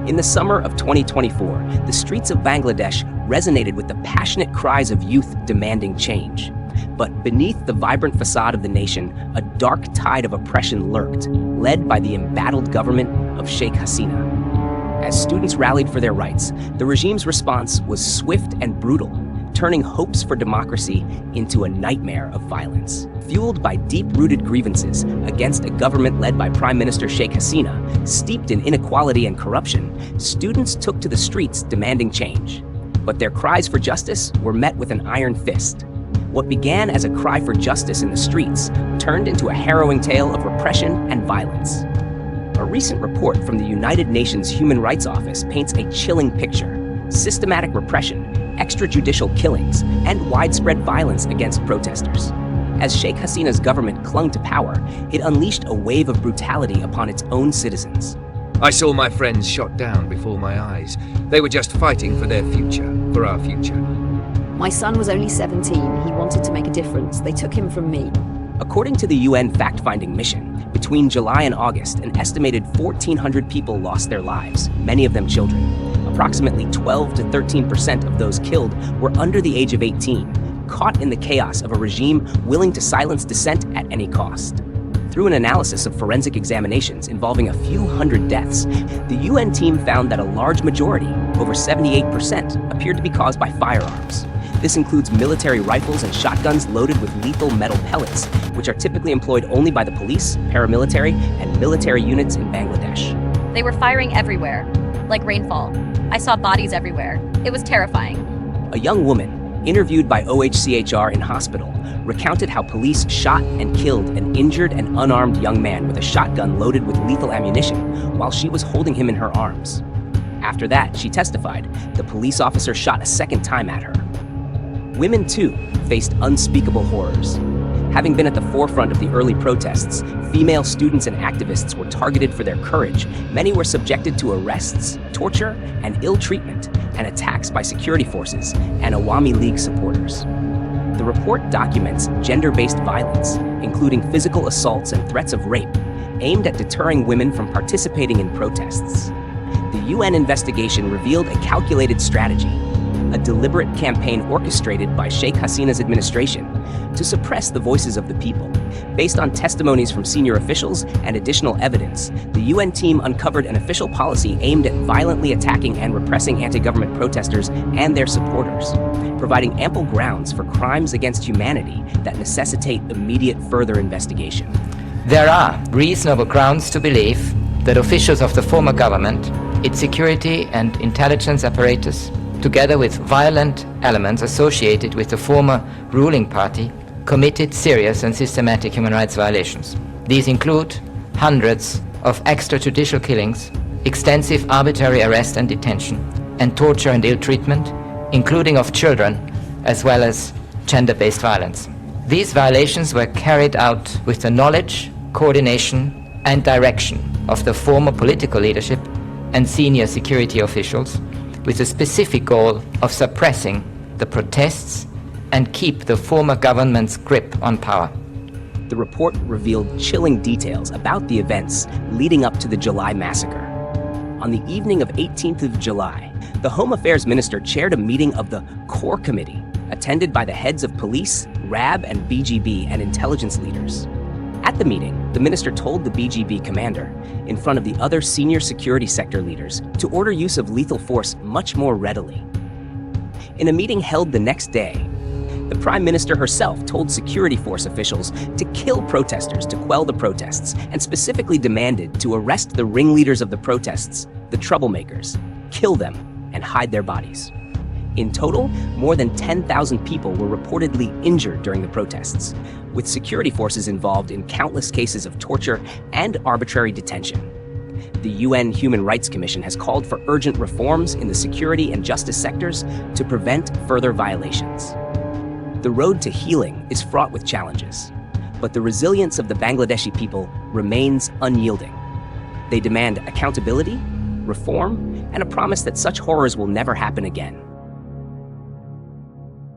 In the summer of 2024, the streets of Bangladesh resonated with the passionate cries of youth demanding change. But beneath the vibrant facade of the nation, a dark tide of oppression lurked, led by the embattled government of Sheikh Hasina. As students rallied for their rights, the regime's response was swift and brutal, turning hopes for democracy into a nightmare of violence. Fueled by deep-rooted grievances against a government led by Prime Minister Sheikh Hasina, steeped in inequality and corruption, students took to the streets demanding change. But their cries for justice were met with an iron fist. What began as a cry for justice in the streets turned into a harrowing tale of repression and violence. A recent report from the United Nations Human Rights Office paints a chilling picture: systematic repression, extrajudicial killings, and widespread violence against protesters. As Sheikh Hasina's government clung to power, it unleashed a wave of brutality upon its own citizens. I saw my friends shot down before my eyes. They were just fighting for their future, for our future. My son was only 17. He wanted to make a difference. They took him from me. According to the UN fact-finding mission, between July and August, an estimated 1,400 people lost their lives, many of them children. Approximately 12 to 13% of those killed were under the age of 18, caught in the chaos of a regime willing to silence dissent at any cost. Through an analysis of forensic examinations involving a few hundred deaths, the UN team found that a large majority, over 78%, appeared to be caused by firearms. This includes military rifles and shotguns loaded with lethal metal pellets, which are typically employed only by the police, paramilitary, and military units in Bangladesh. They were firing everywhere, like rainfall. I saw bodies everywhere. It was terrifying. A young woman, interviewed by OHCHR in hospital, recounted how police shot and killed an injured and unarmed young man with a shotgun loaded with lethal ammunition while she was holding him in her arms. After that, she testified, the police officer shot a second time at her. Women, too, faced unspeakable horrors. Having been at the forefront of the early protests, female students and activists were targeted for their courage. Many were subjected to arrests, torture, and ill treatment, and attacks by security forces and Awami League supporters. The report documents gender-based violence, including physical assaults and threats of rape, aimed at deterring women from participating in protests. The UN investigation revealed a calculated strategy, a deliberate campaign orchestrated by Sheikh Hasina's administration to suppress the voices of the people. Based on testimonies from senior officials and additional evidence, the UN team uncovered an official policy aimed at violently attacking and repressing anti-government protesters and their supporters, providing ample grounds for crimes against humanity that necessitate immediate further investigation. There are reasonable grounds to believe that officials of the former government, its security and intelligence apparatus, together with violent elements associated with the former ruling party, committed serious and systematic human rights violations. These include hundreds of extrajudicial killings, extensive arbitrary arrest and detention, and torture and ill treatment, including of children, as well as gender-based violence. These violations were carried out with the knowledge, coordination, and direction of the former political leadership and senior security officials, with the specific goal of suppressing the protests and keep the former government's grip on power. The report revealed chilling details about the events leading up to the July massacre. On the evening of 18th of July, the Home Affairs Minister chaired a meeting of the Core Committee, attended by the heads of police, RAB, and BGB and intelligence leaders. At the meeting, the minister told the BGB commander, in front of the other senior security sector leaders, to order use of lethal force much more readily. In a meeting held the next day, the Prime Minister herself told security force officials to kill protesters to quell the protests, and specifically demanded to arrest the ringleaders of the protests, the troublemakers, kill them, and hide their bodies. In total, more than 10,000 people were reportedly injured during the protests, with security forces involved in countless cases of torture and arbitrary detention. The UN Human Rights Commission has called for urgent reforms in the security and justice sectors to prevent further violations. The road to healing is fraught with challenges, but the resilience of the Bangladeshi people remains unyielding. They demand accountability, reform, and a promise that such horrors will never happen again.